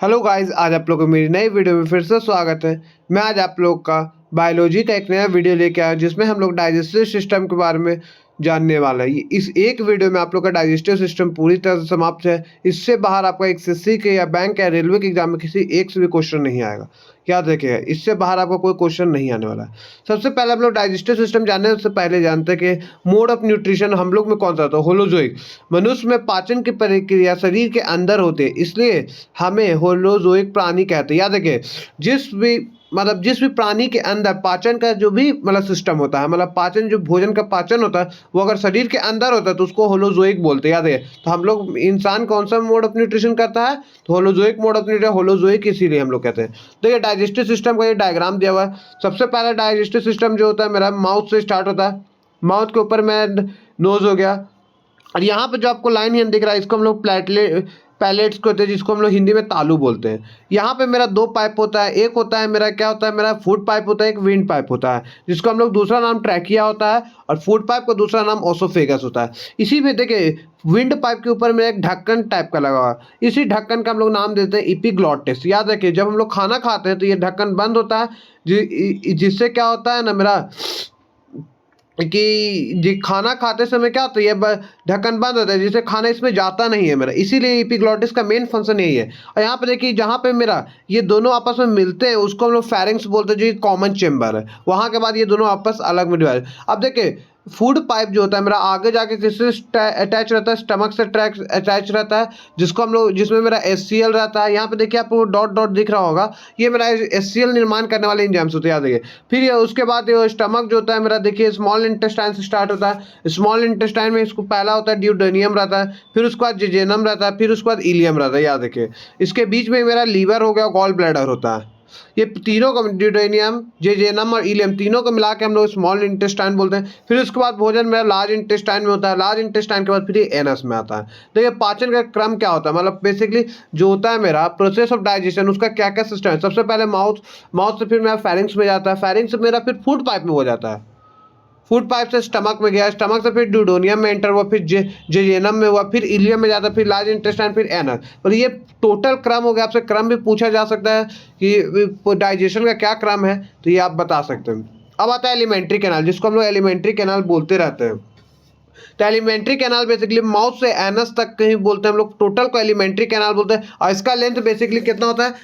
Hello guys, आज आप लोगों को मेरी नई वीडियो में फिर से स्वागत है। मैं आज आप लोग का बायोलॉजी का एक नया वीडियो लेके आया जिसमें हम लोग डाइजेस्टिव सिस्टम के बारे में जानने वाला है। इस एक वीडियो में आप लोग का डाइजेस्टिव सिस्टम पूरी तरह से समाप्त है। इससे बाहर आपका एक एसएससी के या बैंक या रेलवे के एग्जाम में किसी एक से भी क्वेश्चन नहीं आएगा। क्या देखिए, इससे बाहर आपका कोई क्वेश्चन नहीं आने वाला है। सबसे पहले हम लोग डाइजेस्टिव सिस्टम जानने से पहले जानते हैं कि मोड ऑफ न्यूट्रिशन हम लोग में कौन सा होता है। होलोजोइक। मनुष्य में पाचन की प्रक्रिया शरीर के अंदर होती है, इसलिए हमें होलोजोइक प्राणी कहते हैं। याद रखिए, जिस भी प्राणी के अंदर पाचन का जो भी सिस्टम होता है, पाचन जो भोजन का पाचन होता है, वो अगर शरीर के अंदर होता है तो उसको होलोजोइक बोलते हैं। याद है। तो हम लोग इंसान कौन सा मोड ऑफ न्यूट्रिशन करता है, तो holozoic mode of nutrition. Holozoic इसीलिए हम लोग कहते हैं। देखिए, डाइजेस्टिव सिस्टम का ये डायग्राम दिया हुआ है। सबसे पहला डाइजेस्टिव सिस्टम जो होता है मेरा माउथ से स्टार्ट होता है। माउथ के ऊपर में नोज हो गया, और यहाँ पे जो आपको लाइन हिंद दिख रहा है इसको हम लोग पैलेट्स को होते हैं, जिसको हम लोग हिंदी में तालू बोलते हैं। यहाँ पे मेरा दो पाइप होता है। एक होता है मेरा क्या होता है, मेरा फूड पाइप होता है, एक विंड पाइप होता है, जिसको हम लोग दूसरा नाम ट्रैकिया होता है, और फूड पाइप का दूसरा नाम ओसोफेगस होता है। इसी में देखिए, विंड पाइप के ऊपर में एक ढक्कन टाइप का लगा हुआ है। इसी ढक्कन का हम लोग नाम देते हैं इपिग्लॉटिस। याद रखिए, जब हम लोग खाना खाते हैं तो ये ढक्कन बंद होता है, जिससे क्या होता है ना मेरा कि जी खाना खाते समय क्या होता है, ये ढक्कन बंद होता है, जिससे खाना इसमें जाता नहीं है मेरा। इसीलिए एपिग्लॉटिस का मेन फंक्शन यही है। और यहाँ पे देखिए, जहाँ पे मेरा ये दोनों आपस में मिलते हैं उसको हम लोग फेरिंक्स बोलते हैं, जो कॉमन चेम्बर है। वहाँ के बाद ये दोनों आपस अलग में डिवाइड। अब देखिए, फूड पाइप जो होता है मेरा आगे जाके किससे अटैच रहता है, स्टमक से अटैच रहता है, जिसको हम लोग जिसमें मेरा एचसीएल रहता है। यहाँ पे देखिए आपको डॉट डॉट दिख रहा होगा, ये मेरा एचसीएल निर्माण करने वाले एंजाइम्स होते हैं। याद रखिए। फिर ये उसके बाद ये स्टमक जो होता है मेरा, देखिए स्मॉल इंटेस्टाइन से स्टार्ट होता है। स्मॉल इंटेस्टाइन में इसको पहला होता है ड्यूडेनियम रहता है, फिर उसके बाद जेजेनम रहता है, फिर उसके बाद इलियम रहता है। याद रखिए, इसके बीच में मेरा लीवर हो गया, गॉल ब्लैडर होता है। ये तीनों को ड्यूडेनियम, जेजेनम और इलियम तीनों को मिला के हम लोग स्मॉल इंटेस्टाइन बोलते हैं। फिर उसके बाद भोजन मेरा लार्ज इंटेस्टाइन में होता है। लार्ज इंटेस्टाइन के बाद फिर ये एनस में आता है। देखिए, पाचन का क्रम क्या होता है, बेसिकली जो होता है मेरा प्रोसेस ऑफ डाइजेशन, उसका क्या क्या सिस्टम है। सबसे पहले माउथ से फिर मेरा फेरिंक्स में जाता है, फेरिंक्स से मेरा फिर फूड पाइप में हो जाता है, फूड पाइप से स्टमक में गया, स्टमक से फिर ड्यूडोनियम में एंटर हुआ, फिर जेजेनम में हुआ, फिर इलियम में जाता है, फिर लार्ज इंटेस्टाइन, फिर एनस। और ये टोटल क्रम हो गया। आपसे क्रम भी पूछा जा सकता है कि डाइजेशन का क्या क्रम है, तो ये आप बता सकते हैं। अब आता है एलिमेंट्री कैनाल, जिसको हम लोग एलिमेंट्री कैनाल बोलते रहते हैं। तो एलिमेंट्री कैनाल बेसिकली माउथ से एनस तक कहीं बोलते हैं हम लोग, टोटल को एलिमेंट्री कैनाल बोलते हैं। और इसका लेंथ बेसिकली कितना होता है,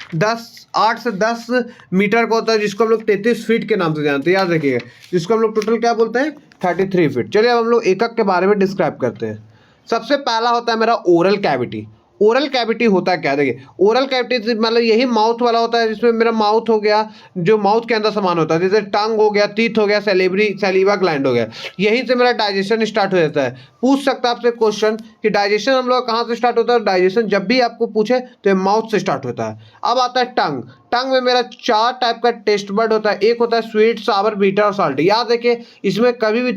8 से 10 मीटर का होता है, जिसको हम लोग 33 फीट के नाम से जानते हैं। याद रखिएगा, जिसको हम लोग टोटल क्या बोलते हैं, 33 फीट। चलिए अब हम लोग एकक के बारे में डिस्क्राइब करते हैं। सबसे पहला होता है मेरा ओरल कैविटी। ओरल कैविटी होता है क्या, देखिए ओरल कैविटी यही माउथ वाला होता है, जिसमें मेरा माउथ हो गया, जो माउथ के अंदर सामान होता है, जैसे टंग हो गया, टीथ हो गया, सैलिवा ग्लैंड हो गया। यहीं से मेरा डाइजेशन स्टार्ट हो जाता है। पूछ सकता है आपसे क्वेश्चन कि डाइजेशन हम लोग कहाँ से स्टार्ट होता है। डाइजेशन जब भी आपको पूछे तो ये माउथ से स्टार्ट होता है। अब आता है टंग। टंग में मेरा 4 टाइप का टेस्ट बड होता है। एक होता है स्वीट, सावर, बीटा और साल्टी। याद रखिए, इसमें कभी भी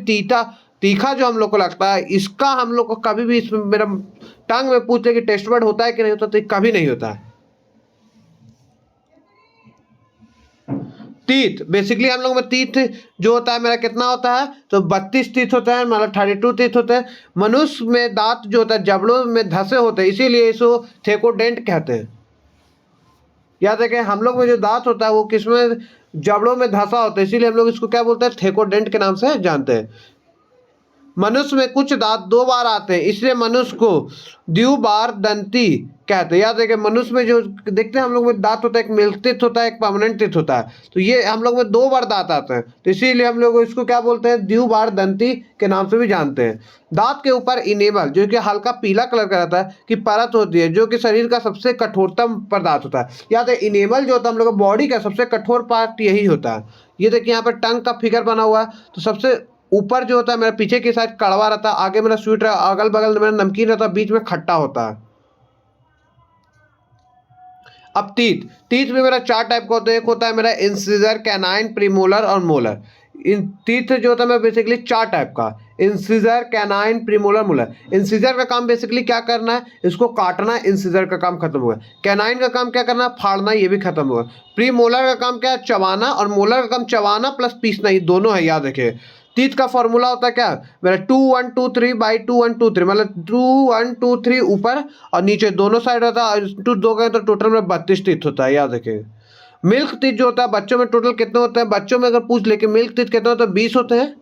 तीखा जो हम लोग को लगता है, इसका हम लोग को कभी भी इसमें मेरा टंग में पूछते कि टेस्ट बड होता है कि नहीं होता, तो कभी नहीं होता है। टीथ, बेसिकली हम लोग में टीथ जो होता है मेरा कितना होता है, तो 32 टीथ होता है, 32 टीथ होते हैं। मनुष्य में दांत जो होता है जबड़ों में धसे होते हैं, इसीलिए इसको थेकोडेंट कहते हैं। याद रखें, हम लोग में जो दांत होता है वो किसमें, जबड़ों में धसा होता है, इसीलिए हम लोग इसको क्या बोलते हैं, थेकोडेंट के नाम से जानते हैं। मनुष्य में कुछ दांत 2 बार आते हैं, इसलिए मनुष्य को द्विबार दंती कहते हैं। याद है कि मनुष्य में जो देखते हैं हम लोग में दांत होता है, एक मिल्क टीथ होता है, एक परमानेंट टीथ होता है। तो ये हम लोग में 2 बार दांत आते हैं, तो इसीलिए हम लोग इसको क्या बोलते हैं, द्विबार दंती के नाम से भी जानते हैं। दांत के ऊपर इनेमल, जो कि हल्का पीला कलर का रहता है, की परत होती है, जो कि शरीर का सबसे कठोरतम पदार्थ होता है। याद है, इनेमल जो होता है हम लोग बॉडी का सबसे कठोर पार्ट यही होता है। ये देखिए यहाँ पर टंग का फिगर बना हुआ है, तो सबसे ऊपर जो होता है मेरा पीछे की साइड कड़वा रहता है, आगे मेरा स्वीट रहता है, अगल बगल मेरा नमकीन रहता है, बीच में खट्टा होता है। अब टीथ में मेरा 4 टाइप का होता है। एक होता है मेरा इंसिजर, कैनाइन, प्रीमोलर और मोलर। इन टीथ जो होता है मैं बेसिकली 4 टाइप का, incisor, canine, premolar, molar. Incisor का काम बेसिकली क्या करना है, इसको काटना। इंसिजर का काम खत्म हुआ। कैनाइन का काम क्या करना, फाड़ना, ये भी खत्म हुआ। प्रीमोलर का काम क्या है, चबाना, और मोलर का काम चबाना प्लस पीसना, ये दोनों है। याद रखिए, टीथ का फॉर्मूला होता है क्या मेरा 2 1 2 3 बाई 2 1 2 3, मतलब 2 1 2 3 ऊपर और नीचे दोनों साइड रहता है, टू दो गए तो टोटल में 32 टीथ होता है, याद रखिए। मिल्क टीथ जो होता है बच्चों में टोटल कितने होते हैं, बच्चों में अगर पूछ ले कि मिल्क टीथ कितने होते हैं, 20 होते हैं।